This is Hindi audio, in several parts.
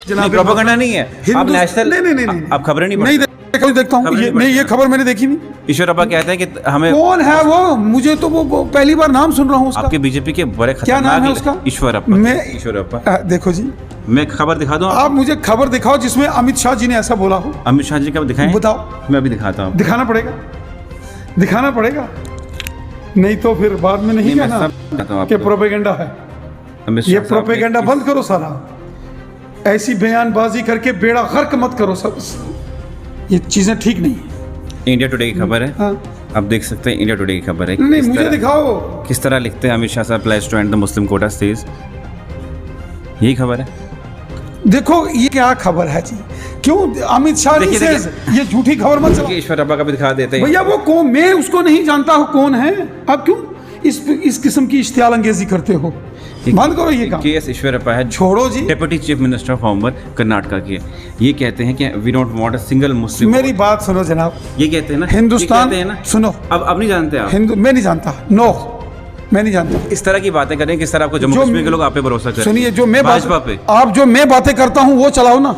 जनाब प्रोपेगेंडा नहीं है, आप नेशनल नहीं आप खबरें नहीं नहीं देखता हूँ ये खबर मैंने देखी नहीं। ईश्वर अब्बा कहते हैं कि हमें कौन है वो, मुझे तो वो पहली बार नाम सुन रहा हूँ उसका। आपके बीजेपी के बड़े क्या नाम है उसका? ईश्वर अब्बा। ईश्वर अब्बा देखो जी, मैं खबर दिखा दूं आप मुझे खबर दिखाओ जिसमें अमित शाह जी ने ऐसा बोला हो। अमित शाह जी का दिखाएं, बताओ। मैं भी दिखाता हूँ। दिखाना पड़ेगा नहीं तो फिर बाद में नहीं कहना कि प्रोपेगेंडा है। ये प्रोपेगेंडा बंद करो सारा, ऐसी बयानबाजी करके बेड़ा गर्क मत करो सब, ये चीजें ठीक नहीं है। इंडिया टुडे की खबर है, हाँ। आप देख सकते हैं इंडिया टुडे की खबर है। नहीं मुझे दिखाओ किस तरह लिखते हैं अमित शाह साहब place to end the Muslim quota stage, यही खबर है। देखो ये क्या खबर है जी, क्यों अमित शाह जी से ये झूठी खबर मत चलाओ। ईश्वर अब्बा का भी दिखा देते हैं भैया, वो कौन, मैं उसको नहीं जानता हूँ कौन है, आप क्यों इस किस्म की इश्तियाल अंगेजी करते हो? बंद करो ये काम। के.एस. ईश्वर अब्बा है, छोड़ो जी। Deputy chief minister of home Karnataka के, ये कहते हैं कि we don't want a single Muslim. मेरी बात सुनो जनाब, ये कहते हैं ना हिंदुस्तान, है ना? सुनो, अब नहीं जानते आप? मैं नहीं जानता, नो मैं नहीं जानता। इस तरह की बातें करें, किस तरह आपको जम्मू कश्मीर के लोग आप पे भरोसा करें? सुनिए, जो मैं भाजपा पे आप जो मैं बातें करता हूँ वो चलाओ ना,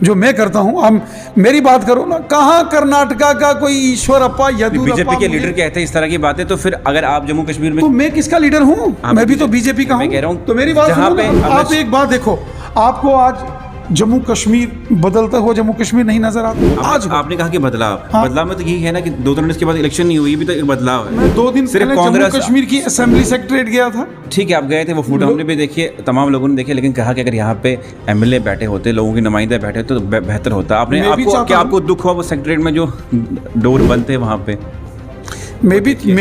जो मैं करता हूँ हम मेरी बात करो ना। कहाँ कर्नाटका का कोई ईश्वर अप्पा यदुरप्पा? बीजेपी के लीडर कहते हैं इस तरह की बातें, तो फिर अगर आप जम्मू कश्मीर में, तो मैं किसका लीडर हूँ? मैं भी तो बीजेपी का हूँ। मैं कह रहा हूँ तो मेरी बात सुनो ना। आप एक बात देखो, आपको आज जम्मू कश्मीर बदलता हुआ जम्मू कश्मीर नहीं नजर आता? आज आपने कहा कि बदलाव, हाँ। बदलाव में तो यही है ना कि 2-3 दिन के बाद इलेक्शन नहीं हुई, भी तो एक बदलाव है। मैं 2 दिन सिर्फ पहले जम्मू कांग्रेस कश्मीर की असेंबली सेक्रेटरीट गया था। ठीक है, आप गए थे, वो फोटो हमने भी देखी है, तमाम लोगों ने देखे, लेकिन कहा कि अगर यहाँ पे एमएलए बैठे होते, लोगों के नुमाइंदे बैठे होते तो बेहतर होता। आपने आपको क्या आपको दुख हुआ वो सेक्रेटरीट में जो डोर बंद थे वहाँ पे? मैं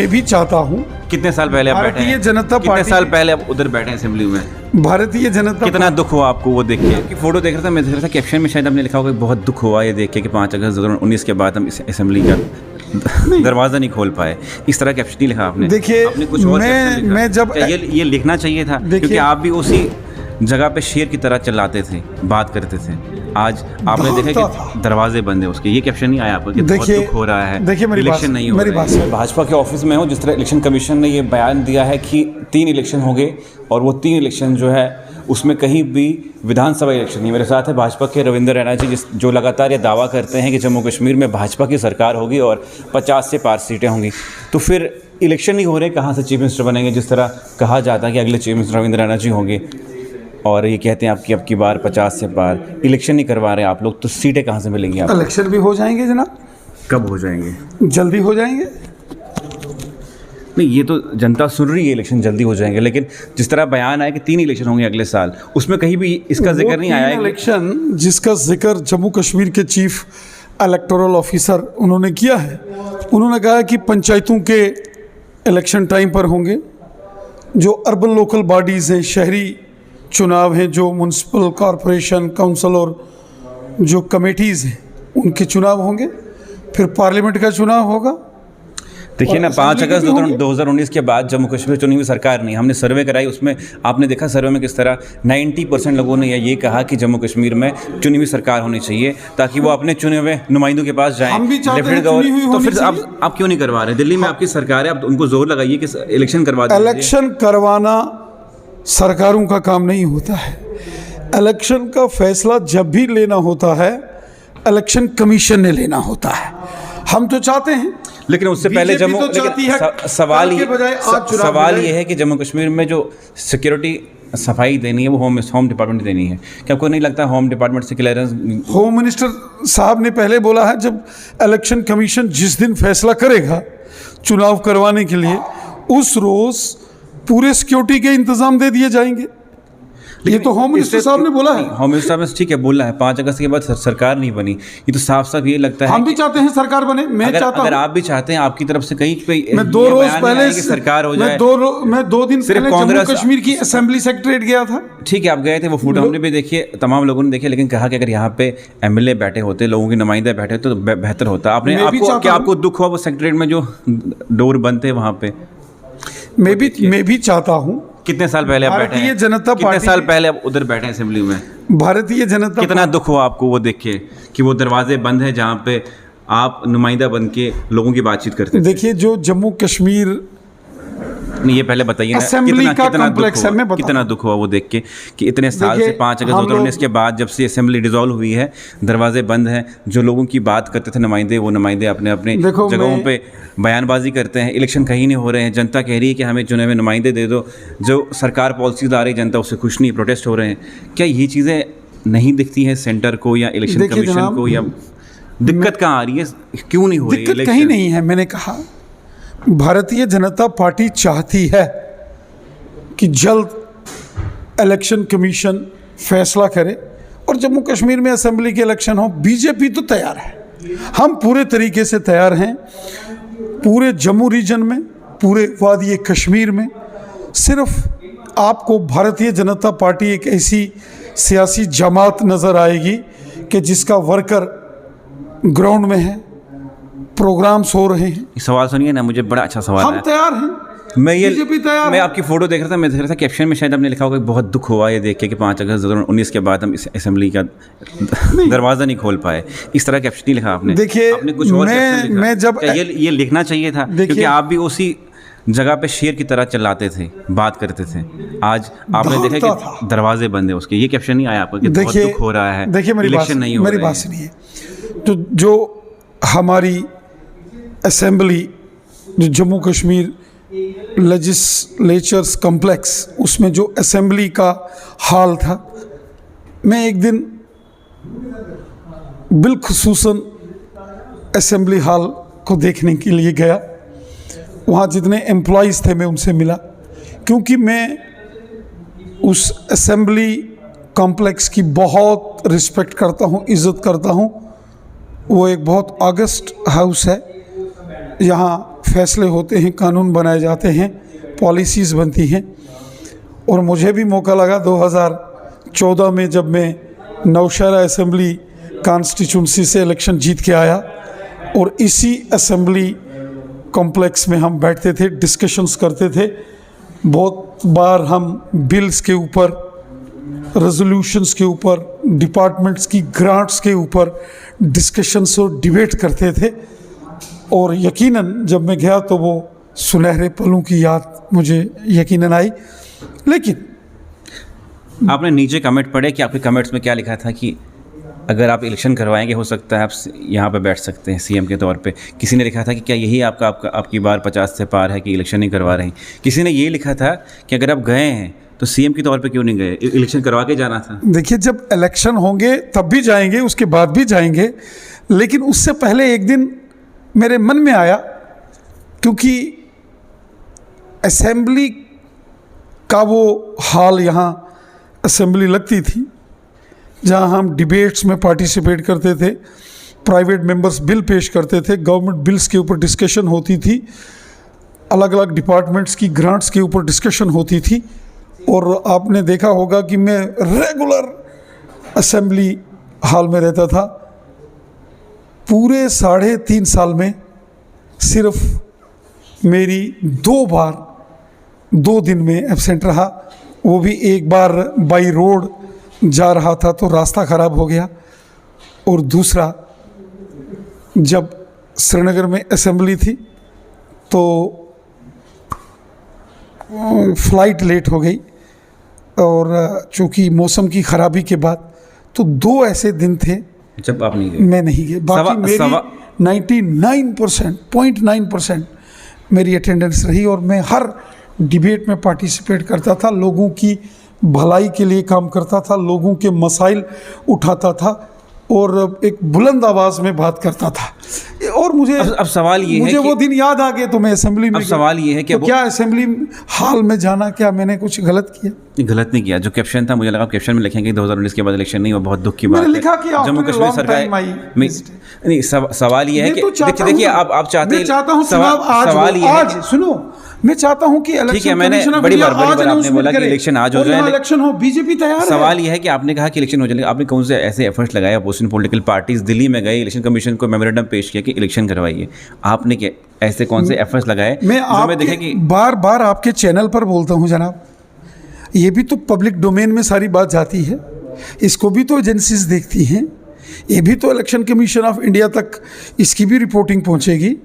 भी चाहता हूँ। कितने साल पहले आप बैठे भारतीय हैं? जनता कितने पार्टी साल पहले आप उधर बैठे हैं असेंबली में? भारतीय जनता, कितना दुख हुआ आपको वो देख के? आपकी फोटो देख रहा था, मैं देख रहा था कैप्शन में शायद आपने लिखा होगा बहुत दुख हुआ ये देख के कि 5 अगस्त 2019 के बाद हम इस असेंबली का दरवाजा नहीं खोल पाए। इस तरह कैप्शन नहीं लिखा आपने। देखिए, आपने कुछ और मैं जब ये लिखना चाहिए था, क्योंकि आप भी उसी जगह पे शेर की तरह चिल्लाते थे, बात करते थे। आज आपने देखा कि दरवाजे बंद है उसके, ये कैप्शन नहीं आया आपको कि बहुत दुख हो रहा है? देखिए इलेक्शन नहीं हो रहा है। भाजपा के ऑफिस में हूँ, जिस तरह इलेक्शन कमीशन ने ये बयान दिया है कि 3 इलेक्शन हो गए और वो 3 इलेक्शन जो है उसमें कहीं भी विधानसभा इलेक्शन नहीं। मेरे साथ है भाजपा के रविंद्र रैना जी, जो लगातार ये दावा करते हैं कि जम्मू कश्मीर में भाजपा की सरकार होगी और 50 से पार सीटें होंगी। तो फिर इलेक्शन नहीं हो रहे, कहाँ से चीफ मिनिस्टर बनेंगे? जिस तरह कहा जाता है कि अगले चीफ मिनिस्टर रविंद्र रैना जी होंगे, और ये कहते हैं आपकी अब की बार 50 से पार, इलेक्शन नहीं करवा रहे आप लोग, तो सीटें कहाँ से मिलेंगी आपको? इलेक्शन भी हो जाएंगे जनाब। कब हो जाएंगे? जल्दी हो जाएंगे। नहीं, ये तो जनता सुन रही है इलेक्शन जल्दी हो जाएंगे, लेकिन जिस तरह बयान आया कि 3 इलेक्शन होंगे अगले साल, उसमें कहीं भी इसका जिक्र नहीं आया। इलेक्शन जिसका जिक्र जम्मू कश्मीर के चीफ इलेक्टोरल ऑफिसर उन्होंने किया है, उन्होंने कहा कि पंचायतों के इलेक्शन टाइम पर होंगे, जो अर्बन लोकल बॉडीज़ हैं, शहरी चुनाव हैं, जो म्यूनसिपल कॉरपोरेशन काउंसिल और जो कमेटीज़ हैं उनके चुनाव होंगे, फिर पार्लियामेंट का चुनाव होगा। देखिए ना, 5 अगस्त 2019 के बाद जम्मू कश्मीर चुनी हुई सरकार नहीं। हमने सर्वे कराई, उसमें आपने देखा सर्वे में किस तरह 90% लोगों ने ये कहा कि जम्मू कश्मीर में चुनी हुई सरकार होनी चाहिए ताकि वो अपने चुने हुए नुमाइंदों के पास जाएं। तो फिर आप क्यों नहीं करवा रहे? दिल्ली में आपकी सरकार है, आप उनको जोर लगाइए कि इलेक्शन करवा दीजिए। इलेक्शन करवाना सरकारों का काम नहीं होता है। इलेक्शन का फैसला जब भी लेना होता है इलेक्शन कमीशन ने लेना होता है। हम तो चाहते हैं, लेकिन उससे पहले जम्मू सवाल ये है कि जम्मू कश्मीर में जो सिक्योरिटी सफाई देनी है वो होम डिपार्टमेंट देनी है। क्या आपको नहीं लगता होम डिपार्टमेंट से क्लियरेंस? होम मिनिस्टर साहब ने पहले बोला है जब इलेक्शन कमीशन जिस दिन फैसला करेगा चुनाव करवाने के लिए, उस रोज पूरे सिक्योरिटी के इंतजाम दे दिए जाएंगे। ये तो होम मिनिस्टर साहब ने बोला है। होम मिनिस्टर साहब ने ठीक है बोला है, 5 अगस्त के बाद सरकार नहीं बनी। ये तो साफ साफ ये लगता है हम भी चाहते हैं सरकार बने। मैं चाहता हूं, अगर आप भी चाहते हैं, आपकी तरफ से कहीं पे मैं 2 रोज पहले सरकार हो जाए, मैं 2 दिन पहले जम्मू कश्मीर की असेंबली सेक्रेटरीट गया था। ठीक है, आप गए थे, वो फोटो हमने भी देखी है, तमाम लोगों ने देखे, लेकिन कहा कि अगर यहाँ पे एमएलए बैठे होते, लोगों के नुमाइंदे बैठे होते तो बेहतर होता। आपको दुख हुआ वो सेक्रेटरीट में जो डोर बंद थे वहाँ पे? मैं भी चाहता हूँ। कितने साल पहले आप बैठे हैं? कितने साल पहले आप उधर बैठे हैं असेंबली में? भारतीय जनता, कितना दुख हुआ आपको वो देख के कि वो दरवाजे बंद हैं जहाँ पे आप नुमाइंदा बन के लोगों की बातचीत करते हैं? देखिए, जो जम्मू कश्मीर नहीं, ये पहले बताइए ना, असेंबली का कॉम्प्लेक्स है। मैं बताऊं, कितना दुख हुआ वो देख के कि इतने साल से 5 अगस्त 2019 के बाद जब से असेंबली डिसॉल्व हुई है, दरवाजे बंद हैं, जो लोगों की बात करते थे नुमाइंदे, वो नुमाइंदे अपने अपने जगहों पे बयानबाजी करते हैं। इलेक्शन कहीं नहीं हो रहे हैं, जनता कह रही है कि हमें चुने हुए नुमाइंदे दे दो, जो सरकार पॉलिसीज आ रही जनता उससे खुश नहीं, प्रोटेस्ट हो रहे हैं। क्या ये चीज़ें नहीं दिखती हैं सेंटर को या इलेक्शन कमीशन को, या दिक्कत कहाँ आ रही है, क्यों नहीं हो रही? दिक्कत कहीं नहीं है। मैंने कहा भारतीय जनता पार्टी चाहती है कि जल्द इलेक्शन कमीशन फैसला करे और जम्मू कश्मीर में असेंबली के इलेक्शन हो। बीजेपी तो तैयार है, हम पूरे तरीके से तैयार हैं। पूरे जम्मू रीजन में, पूरे वादी कश्मीर में सिर्फ आपको भारतीय जनता पार्टी एक ऐसी सियासी जमात नज़र आएगी कि जिसका वर्कर ग्राउंड में है, प्रोग्राम्स हो रहे हैं। सवाल सुनिए ना, मुझे बड़ा अच्छा सवाल हम है। तैयार हैं, बीजेपी तैयार। मैं आपकी फ़ोटो देख रहा था, मैं देख रहा था कैप्शन में शायद आपने लिखा होगा कि बहुत दुख हुआ ये देख के कि 5 अगस्त 2019 के बाद हम इस असेंबली का दरवाज़ा नहीं खोल पाए। इस तरह कैप्शन नहीं लिखा आपने। देखिए, आपने कुछ और कैप्शन लिखा। मैं जब ये लिखना चाहिए था, क्योंकि आप भी उसी जगह पे शेर की तरह चिल्लाते थे, बात करते थे। आज आपने देखा कि दरवाजे बंद है उसके, ये कैप्शन नहीं आया आपका कि बहुत दुख हो रहा है, देखिए मेरी बात सुनिए। तो जो हमारी असेंबली, जो जम्मू कश्मीर लेजिस्लेचर्स कॉम्प्लेक्स, उसमें जो असेंबली का हाल था, मैं एक दिन बिलखुसूसन असेंबली हाल को देखने के लिए गया। वहाँ जितने एम्प्लॉइज़ थे मैं उनसे मिला, क्योंकि मैं उस असेंबली कॉम्प्लेक्स की बहुत रिस्पेक्ट करता हूँ, इज़्ज़त करता हूँ। वो एक बहुत ऑगस्ट हाउस है, यहाँ फैसले होते हैं, कानून बनाए जाते हैं, पॉलिसीज़ बनती हैं। और मुझे भी मौका लगा 2014 में, जब मैं नौशहरा असेंबली कॉन्स्टिट्यूंसी से इलेक्शन जीत के आया, और इसी असेंबली कॉम्प्लेक्स में हम बैठते थे, डिस्कशंस करते थे। बहुत बार हम बिल्स के ऊपर, रेजोल्यूशंस के ऊपर, डिपार्टमेंट्स की ग्रांट्स के ऊपर डिस्कशंस और डिबेट करते थे। और यकीनन जब मैं गया तो वो सुनहरे पलों की याद मुझे यकीनन आई। लेकिन आपने नीचे कमेंट पढ़े कि आपके कमेंट्स में क्या लिखा था कि अगर आप इलेक्शन करवाएंगे हो सकता है आप यहाँ पे बैठ सकते हैं सीएम के तौर पे। किसी ने लिखा था कि क्या यही आपकी बार 50 से पार है कि इलेक्शन नहीं करवा रहे। किसी ने ये लिखा था कि अगर आप गए हैं तो सीएम के तौर पे क्यों नहीं गए, इलेक्शन करवा के जाना था। देखिए, जब इलेक्शन होंगे तब भी जाएंगे, उसके बाद भी जाएंगे, लेकिन उससे पहले एक दिन मेरे मन में आया, क्योंकि असेंबली का वो हाल, यहाँ असेंबली लगती थी जहाँ हम डिबेट्स में पार्टिसिपेट करते थे, प्राइवेट मेंबर्स बिल पेश करते थे, गवर्नमेंट बिल्स के ऊपर डिस्कशन होती थी, अलग अलग डिपार्टमेंट्स की ग्रांट्स के ऊपर डिस्कशन होती थी। और आपने देखा होगा कि मैं रेगुलर असेंबली हॉल में रहता था। पूरे 3.5 साल में सिर्फ मेरी 2 बार 2 दिन में एब्सेंट रहा, वो भी एक बार बाई रोड जा रहा था तो रास्ता ख़राब हो गया, और दूसरा जब श्रीनगर में असेंबली थी तो फ़्लाइट लेट हो गई, और चूँकि मौसम की ख़राबी के बाद, तो 2 ऐसे दिन थे जब आप नहीं गए। मैं नहीं गया। बाकी मेरी 99.9% मेरी अटेंडेंस रही, और मैं हर डिबेट में पार्टिसिपेट करता था, लोगों की भलाई के लिए काम करता था, लोगों के मसाइल उठाता था, और एक बुलंद आवाज़ में बात करता था। और मुझे अब सवाल ये है मुझे वो दिन याद आ गए तो मैं असेंबली में। अब सवाल ये है कि तो क्या असेंबली हाल में जाना, क्या मैंने कुछ गलत किया? गलत नहीं किया। जो कैप्शन था, मुझे लगा कैप्शन में लिखेंगे 2019 के बाद इलेक्शन नहीं हुआ, बहुत दुख की बात है। लिखा कि जम्मू कश्मीर सरकार नहीं। सवाल ये है कि देखिए आप चाहते हैं, सवाल ये है, सुनो, मैं चाहता हूं कि इलेक्शन, मैंने बड़ी बार आपने बोला कि इलेक्शन आज हो जाए, इलेक्शन हो, बीजेपी तैयार है। सवाल ये है कि आपने कहा कि इलेक्शन हो जाएगा, आपने कौन से ऐसे एफर्ट्स लगाए, अपोजिशन पॉलिटिकल पार्टीज दिल्ली में गए, इलेक्शन कमीशन को मेमोरेंडम पेश किया कि इलेक्शन करवाइए, आपने क्या ऐसे कौन से एफर्ट्स लगाए? मैं देखे कि बार बार आपके चैनल पर बोलता हूं जनाब, ये भी तो पब्लिक डोमेन में सारी बात जाती है, इसको भी तो एजेंसीज देखती हैं, ये भी तो इलेक्शन कमीशन ऑफ इंडिया तक इसकी भी रिपोर्टिंग पहुंचेगी।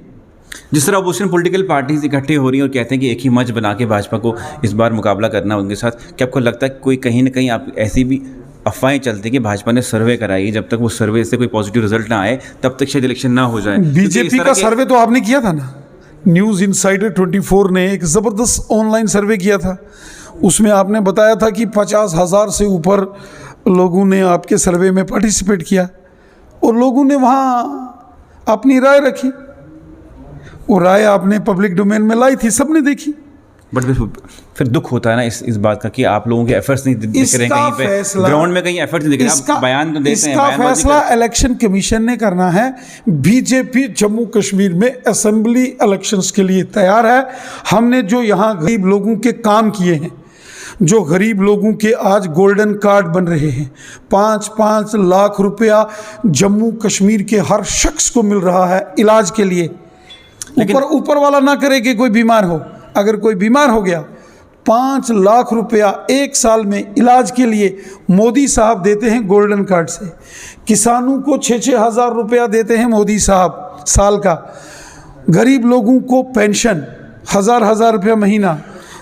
जिस तरह अपोजिशन पॉलिटिकल पार्टीज इकट्ठे हो रही हैं और कहते हैं कि एक ही मंच बना के भाजपा को इस बार मुकाबला करना उनके साथ, क्या आपको लगता है कोई कहीं ना कहीं आप ऐसी भी अफवाहें चलती हैं कि भाजपा ने सर्वे कराई, जब तक वो सर्वे से कोई पॉजिटिव रिजल्ट ना आए तब तक शायद इलेक्शन ना हो जाए? बीजेपी का सर्वे तो आपने किया था ना, न्यूज़ इनसाइडर 24 ने एक ज़बरदस्त ऑनलाइन सर्वे किया था, उसमें आपने बताया था कि 50,000 से ऊपर लोगों ने आपके सर्वे में पार्टिसिपेट किया और लोगों ने वहाँ अपनी राय रखी। वो राय आपने पब्लिक डोमेन में लाई थी, सबने देखी। बट फिर दुख होता है ना इस बात का कि आप लोगों के एफर्ट्स नहीं दिख रहे, कहीं पे ग्राउंड में कहीं एफर्ट्स नहीं दिख रहे। आप बयान तो देते हैं, इसका फैसला इलेक्शन कमीशन ने करना है। बीजेपी जम्मू कश्मीर में असेंबली इलेक्शंस के लिए तैयार है। हमने जो यहाँ गरीब लोगों के काम किए हैं, जो गरीब लोगों के आज गोल्डन कार्ड बन रहे हैं, 5-5 लाख रुपया जम्मू कश्मीर के हर शख्स को मिल रहा है इलाज के लिए। ऊपर वाला ना करे कि कोई बीमार हो, अगर कोई बीमार हो गया 5 लाख रुपया एक साल में इलाज के लिए मोदी साहब देते हैं गोल्डन कार्ड से। किसानों को 6-6 हज़ार रुपया देते हैं मोदी साहब साल का। गरीब लोगों को पेंशन 1,000 रुपया महीना।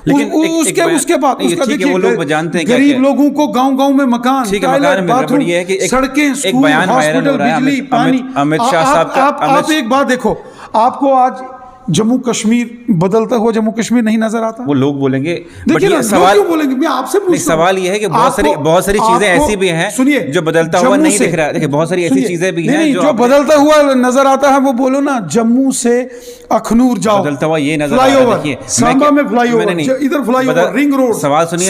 लेकिन उसके बाद उसका देखिए, वो लोग जानते हैं गरीब लोगों को गांव-गांव में मकान, टॉयलेट, बाथरूम, सड़कें, स्कूल, हॉस्पिटल, बिजली, पानी। अमित शाह साहब का आप एक बात देखो, आपको आज जम्मू कश्मीर बदलता हुआ जम्मू कश्मीर नहीं नजर आता? वो लोग बोलेंगे, बट ये सवाल क्यों बोलेंगे? मैं आपसे पूछता हूं। सवाल ये है कि बहुत सारी चीजें ऐसी भी हैं, सुनिए, जो बदलता हुआ नहीं दिख रहा है। देखिए बहुत सारी ऐसी चीजें भी हैं जो बदलता हुआ नजर आता है। वो बोलो ना, जम्मू से अखनूर जाओ, बदलता हुआ ये नजर फ्लाईओवर, सांबा में फ्लाईओवर, इधर फ्लाईओवर, रिंग रोड, सवाल सुनिए,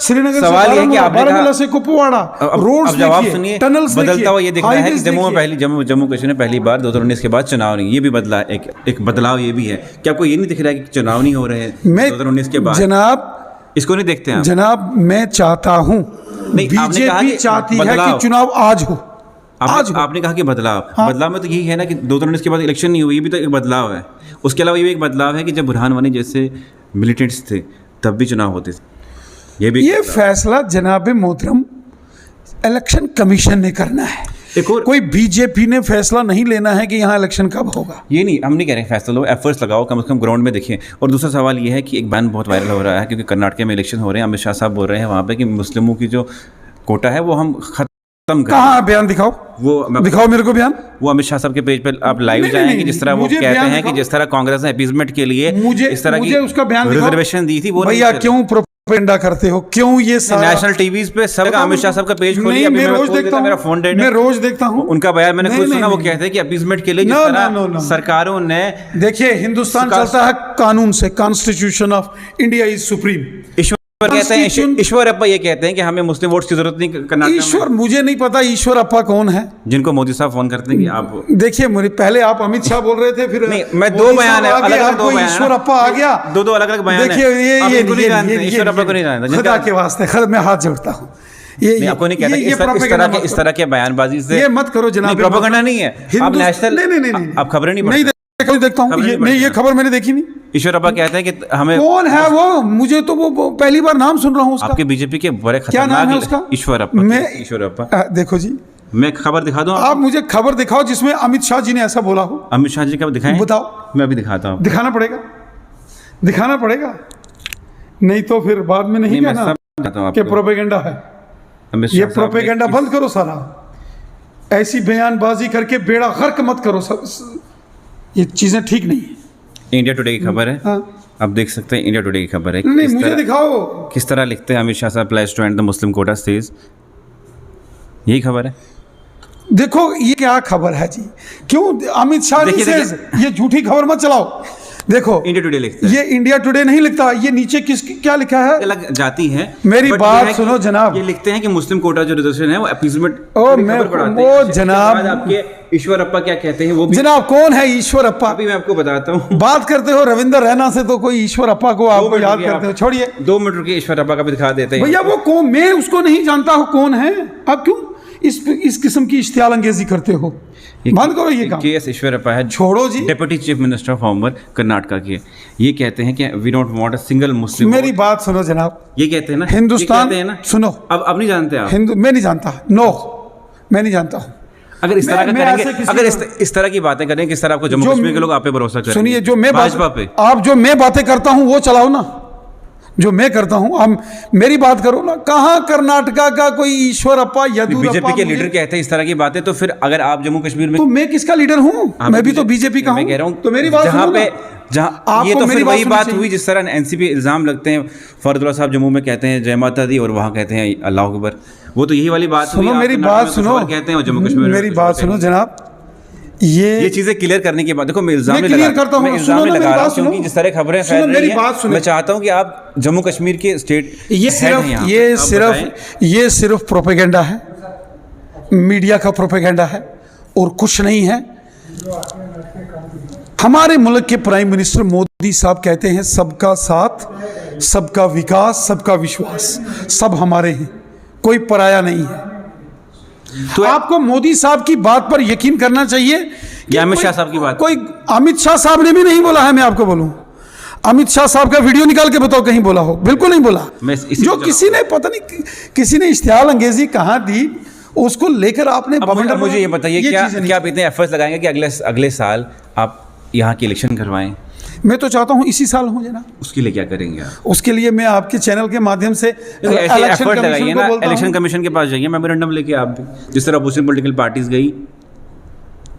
श्रीनगर सवाल ये है कि बारामूला से कुपवाड़ा रोड, जवाब सुनिए, बदलता हुआ ये दिख रहा है कि जम्मू कश्मीर में पहली बार 2019 के बाद चुनाव नहीं, ये भी बदला, एक बदलाव ये भी है। क्या आपको ये नहीं दिख रहा है कि चुनाव नहीं हो रहे हैं 2019 के बाद? जनाब, इसको नहीं देखते हैं जनाब? मैं चाहता हूं, बीजेपी चाहती है कि चुनाव आज हो। आपने कहा कि बदलाव में तो यही है ना कि 2019 के बाद इलेक्शन नहीं हुई, ये भी तो एक बदलाव है। उसके अलावा ये भी एक बदलाव है कि जब बुरहान वानी जैसे मिलिटेंट्स थे तब भी चुनाव होते थे। ये फैसला जनाब मोहतरम इलेक्शन कमीशन ने करना है। कोई बीजेपी ने फैसला नहीं लेना है कि यहाँ इलेक्शन कब होगा। ये नहीं, हम नहीं कह रहे हैं फैसला लो, एफर्ट्स लगाओ, कम से कम ग्राउंड में देखिए। और दूसरा सवाल ये है कि एक बयान बहुत वायरल हो रहा है क्योंकि कर्नाटक में इलेक्शन हो रहे हैं। अमित शाह साहब बोल रहे हैं वहाँ पे कि मुस्लिमों की जो कोटा है वो हम खत्म कर। कहाँ बयान दिखाओ? वो दिखाओ मेरे को बयान। वो अमित शाह साहब के पेज पे आप लाइव जाएंगे, जिस तरह वो कहते हैं कि जिस तरह कांग्रेस ने अपीजमेंट के लिए इस तरह की रिजर्वेशन दी थी, वो भैया क्यों प्रोपेगेंडा करते हो? क्यों ये नेशनल टीवीज पे सब अमित शाह साहब का पेज खोलिए। मैं रोज देखता हूं, मेरा फोन डेड है, मैं रोज देखता हूं उनका बयान। मैंने खुद सुना, वो कहते हैं कि अपीजमेंट के लिए जिस तरह सरकारों ने, देखिए हिंदुस्तान चलता है कानून से, constitution of India is supreme. कहते हैं ईश्वर अप्पा ये कहते हैं कि हमें मुस्लिम वोट्स की जरूरत नहीं कर्नाटक में। ईश्वर, मुझे नहीं पता ईश्वर अप्पा कौन है, जिनको मोदी साहब फोन करते हैं कि आप देखिए। मुझे पहले आप अमित शाह बोल रहे थे, फिर नहीं, मैं दो बयान है अलग-अलग, दो बयान, ईश्वर अप्पा आ गया, दो अलग-अलग बयान। देखिए ये ईश्वर अप्पा को नहीं जानता, खुदा के वास्ते खैर मैं हाथ जोड़ता हूँ। ये आपको नहीं कहता इस तरह के बयानबाजी से ये मत करो जनाब, प्रोपेगेंडा नहीं है। आप नेशनल नहीं, आप खबरें नहीं देखता हूँ, नहीं ये खबर मैंने देखी नहीं। ईश्वर अप्पा कहते हैं कि हमें, कौन है वो? मुझे तो वो पहली बार नाम सुन रहा हूँ उसका। आपके बीजेपी के बड़े खतरनाक, क्या नाम है उसका? ईश्वर अप्पा। ईश्वर अप्पा, देखो जी, मैं खबर दिखा दूं? आप मुझे खबर दिखाओ जिसमें अमित शाह जी ने ऐसा बोला हो। अमित शाह जी का दिखाएं? बताओ। मैं अभी दिखाता हूँ। दिखाना पड़ेगा, नहीं तो फिर बाद में नहीं कहना कि प्रोपेगेंडा है। ये प्रोपेगेंडा बंद करो सारा, ऐसी बयानबाजी करके बेड़ा गर्क मत करो, ये चीजें ठीक नहीं है। इंडिया टुडे की खबर है, आप देख सकते हैं। इंडिया टुडे की खबर है। नहीं, मुझे दिखाओ किस तरह लिखते हैं अमित शाह साहब place to end the Muslim quota stage. यही खबर है। देखो ये क्या खबर है जी? क्यों अमित शाह जी से ये झूठी खबर मत चलाओ। देखो इंडिया टुडे लिखता है, ये इंडिया टुडे नहीं लिखता। ये नीचे क्या लिखा है? अलग जाती है। मेरी बात सुनो जनाब, ये लिखते हैं कि मुस्लिम कोटा जो रिजर्वेशन है वो अपीजमेंट। ओ जनाब, आपके ईश्वर अप्पा क्या कहते हैं वो जनाब? कौन है ईश्वर अप्पा? अभी मैं आपको बताता हूँ। बात करते हो रविंद्र रैना से तो कोई ईश्वर अप्पा को आपको याद करते हो? छोड़िए, 2 मिनट रुकिए, ईश्वर अप्पा का भी दिखा देते हैं। भैया वो कौन? मैं उसको नहीं जानता हूँ कौन है। आप क्यों इस किस्म की इश्तियाल अंगेजी करते हो? बंद करो ये काम। के.एस. ईश्वर अप्पा है, छोड़ो जी, deputy chief minister of home Karnataka के। ये कहते हैं कि we don't want a single Muslim. मेरी बात सुनो जनाब, ये कहते हैं ना हिंदुस्तान, सुनो, अब नहीं जानते आप? मैं नहीं जानता। नो, मैं नहीं जानता हूँ। अगर इस तरह का मैं करेंगे, ऐसे किसी अगर को- इस तरह की बातें करें, किस तरह आपको जम्मू कश्मीर के लोग आप पे भरोसा करेंगे? सुनिए, जो मैं भाजपा पे आप जो मैं बातें करता हूं वो चलाओ ना, जो मैं करता हूं हम मेरी बात करो ना। कहां कर्नाटका का कोई ईश्वरप्पा यदुरप्पा बीजेपी के मुझे- लीडर कहते हैं इस तरह की बातें, तो फिर अगर आप जम्मू कश्मीर में, तो मैं किसका लीडर हूं? आप मैं भी तो बीजेपी का हूं। मैं कह रहा हूं, तो मेरी बात जहां सुनो पे ना। जहां आपको ये तो मेरी फिर बात वही सुननी बात चाहिए। हुई जिस तरह एनसीपी इल्जाम लगते हैं, फरदुल्ला साहब जम्मू में कहते हैं जय माता दी और वहां कहते हैं अल्लाह अकबर। वो तो यही वाली बात हुई, सुनो आप मेरी कर्नाटक बात में कुछ सुनो, और कहते हैं और जम्मू कश्मीर में मेरी कुछ बात और सुनो कहते हैं। जनाब, ये चीजें क्लियर करने के बाद देखो, मैं इल्जाम मैं नहीं क्लियर लगा करता हूं। मैं इल्जाम सुनो नहीं ना, लगा मेरी रहा हूं, बात सुनो। क्योंकि जिस तरह खबरें सुनो, फैल रही मेरी हैं, बात सुनो। मैं चाहता हूं कि आप जम्मू कश्मीर के स्टेट ये सिर्फ प्रोपेगेंडा है, मीडिया का प्रोपेगेंडा है और कुछ नहीं है। हमारे मुल्क के प्राइम मिनिस्टर मोदी साहब कहते हैं सबका साथ, सबका विकास, सबका विश्वास, सब हमारे हैं, कोई पराया नहीं है। तो आपको मोदी साहब की बात पर यकीन करना चाहिए कि या अमित कोई- शाह साहब की बात? कोई अमित शाह साहब ने भी नहीं बोला है, मैं आपको बोलूं। अमित शाह साहब का वीडियो निकाल के बताओ कहीं बोला हो? बिल्कुल नहीं बोला। मैं इसी जो पे किसी ने पता नहीं किसी ने इश्तिहार अंगेजी कहाँ दी, उसको लेकर आपने अब मुझे ये बताइए, क्या चीज़ें नहीं। क्या आप इतने एफर्ट्स लगाएंगे कि अगले साल आप यहाँ की इलेक्शन करवाएं? मैं तो चाहता हूँ इसी साल हो जनाब। उसके लिए क्या करेंगे आप? उसके लिए मैं आपके चैनल के माध्यम से ऐसे इलेक्शन एफर्ट लगाइए कमीशन को ना, बोलता इलेक्शन हूं। कमीशन के पास जाइए, मेमोरेंडम लेके आप भी, जिस तरह अपोजिशन पॉलिटिकल पार्टीज गई।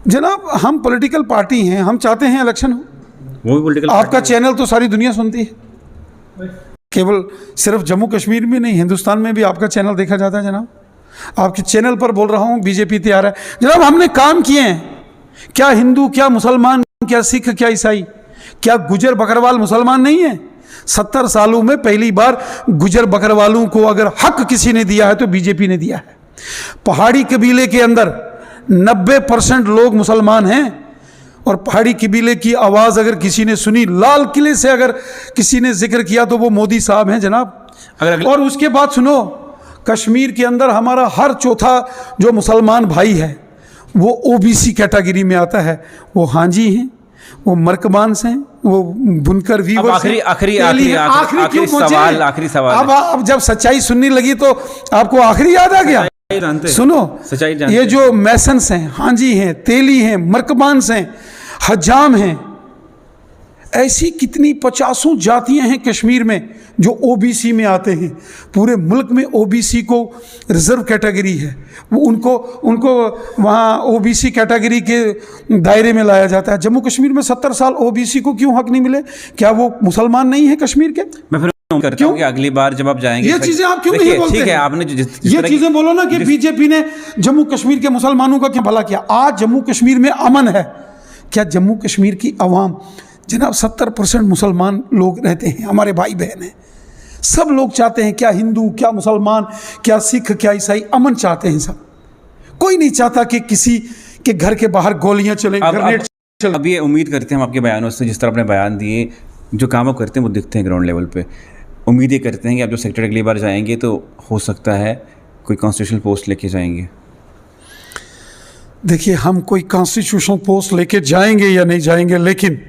जनाब हम पॉलिटिकल पार्टी हैं, हम चाहते हैं इलेक्शन हो। वो भी पॉलिटिकल आपका चैनल तो सारी दुनिया सुनती है, केवल सिर्फ जम्मू कश्मीर में नहीं, हिंदुस्तान में भी आपका चैनल देखा जाता है जनाब। आपके चैनल पर बोल रहा हूँ बीजेपी तैयार है जनाब। हमने काम किए हैं, क्या हिंदू, क्या मुसलमान, क्या सिख, क्या ईसाई, क्या गुजर बकरवाल मुसलमान नहीं है? 70 सालों में पहली बार गुजर बकरवालों को अगर हक किसी ने दिया है तो बीजेपी ने दिया है। पहाड़ी कबीले के अंदर 90% लोग मुसलमान हैं और पहाड़ी कबीले की आवाज़ अगर किसी ने सुनी, लाल किले से अगर किसी ने जिक्र किया तो वो मोदी साहब हैं जनाब। और उसके बाद सुनो, कश्मीर के अंदर हमारा हर चौथा जो मुसलमान भाई है वो ओबीसी कैटेगरी में आता है। वो हांजी हैं, वो मर्कबान्स हैं, वो बुनकर वीवर्स हैं, तेली हैं। क्यों पहुंचे? आखिरी सवाल अब जब सच्चाई सुनने लगी तो आपको आखिरी याद आ गया? सुनो, सच्चाई जानते ये जो मैसन्स हैं, हांजी हैं, तेली हैं, मर्कबान्स हैं, हजाम हैं, ऐसी कितनी 50 जातियां हैं कश्मीर में जो ओबीसी में आते हैं। पूरे मुल्क में ओबीसी को रिजर्व कैटेगरी है, वो उनको वहाँ ओबीसी कैटेगरी के दायरे में लाया जाता है। जम्मू कश्मीर में 70 साल ओबीसी को क्यों हक नहीं मिले? क्या वो मुसलमान नहीं है कश्मीर के? मैं फिर करता हूं कि अगली बार जब आप जाएंगे, ये चीजें आप क्यों नहीं बोलते? ठीक है, हैं? आपने ये चीजें बोलो ना कि बीजेपी ने जम्मू कश्मीर के मुसलमानों का क्या भला किया। आज जम्मू कश्मीर में अमन है। क्या जम्मू कश्मीर की आवाम जनाब 70% मुसलमान लोग रहते हैं, हमारे भाई बहन हैं। सब लोग चाहते हैं, क्या हिंदू, क्या मुसलमान, क्या सिख, क्या ईसाई, अमन चाहते हैं सब। कोई नहीं चाहता कि किसी के घर के बाहर गोलियां चलें, ग्रेनेड चलें। अब ये उम्मीद करते हैं हम आपके बयानों से, जिस तरह आपने बयान दिए, जो काम आप करते हैं वो दिखते हैं ग्राउंड लेवल पे। उम्मीद ये करते हैं कि आप जो सेक्टर अगली बार जाएंगे तो हो सकता है कोई कॉन्स्टिट्यूशनल पोस्ट लेके जाएंगे। देखिए, हम कोई कॉन्स्टिट्यूशनल पोस्ट लेके जाएंगे या नहीं जाएंगे, लेकिन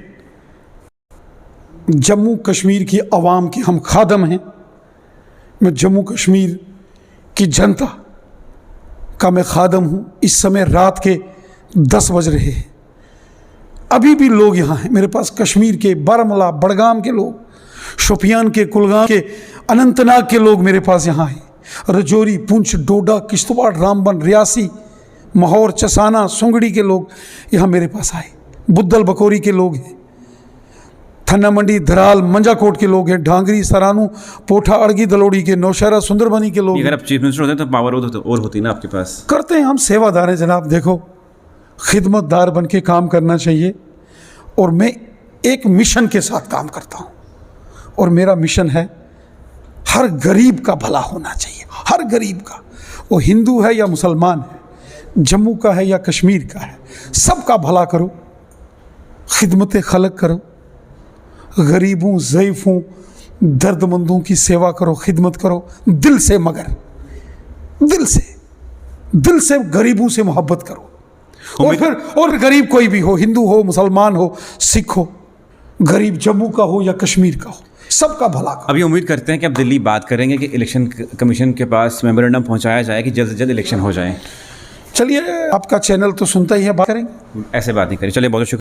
जम्मू कश्मीर की आवाम के हम खादम हैं। मैं जम्मू कश्मीर की जनता का मैं खादम हूँ। इस समय रात के 10 बज रहे हैं, अभी भी लोग यहाँ हैं मेरे पास। कश्मीर के बारामूला, बड़गाम के लोग, शोपियान के, कुलगाम के, अनंतनाग के लोग मेरे पास यहाँ हैं। रजौरी, पुंछ, डोडा, किश्तवाड़, रामबन, रियासी, माहौर, चसाना, सुंगड़ी के लोग यहाँ मेरे पास आए। बुद्धल बकोरी के लोग हैं, थन्ना मंडी, धराल, मंजाकोट के लोग हैं, ढांगरी, सरानू, पोठा, अड़गी, दलोड़ी के, नौशहरा, सुंदरबनी के लोग। अगर आप चीफ मिनिस्टर होते तो पावर और होती ना आपके पास। करते हैं, हम सेवादार हैं जनाब। देखो, खिदमतदार बन के काम करना चाहिए और मैं एक मिशन के साथ काम करता हूँ और मेरा मिशन है हर गरीब का भला होना चाहिए। हर गरीब का, वो हिंदू है या मुसलमान है, जम्मू का है या कश्मीर का है, सबका भला करो, खिदमत खलक करो, गरीबों, ज़ईफ़ों, दर्दमंदों की सेवा करो, खिदमत करो दिल से, मगर दिल से गरीबों से मोहब्बत करो। और गरीब कोई भी हो, हिंदू हो, मुसलमान हो, सिख हो, गरीब जम्मू का हो या कश्मीर का हो, सबका भला करो। अभी उम्मीद करते हैं कि अब दिल्ली बात करेंगे कि इलेक्शन कमीशन के पास मेमोरेंडम पहुंचाया जाए कि जल्द से जल्द इलेक्शन हो जाए। चलिए, आपका चैनल तो सुनता ही है, बात करेंगे। ऐसे बात नहीं करी, चलिए बहुत शुक्रिया।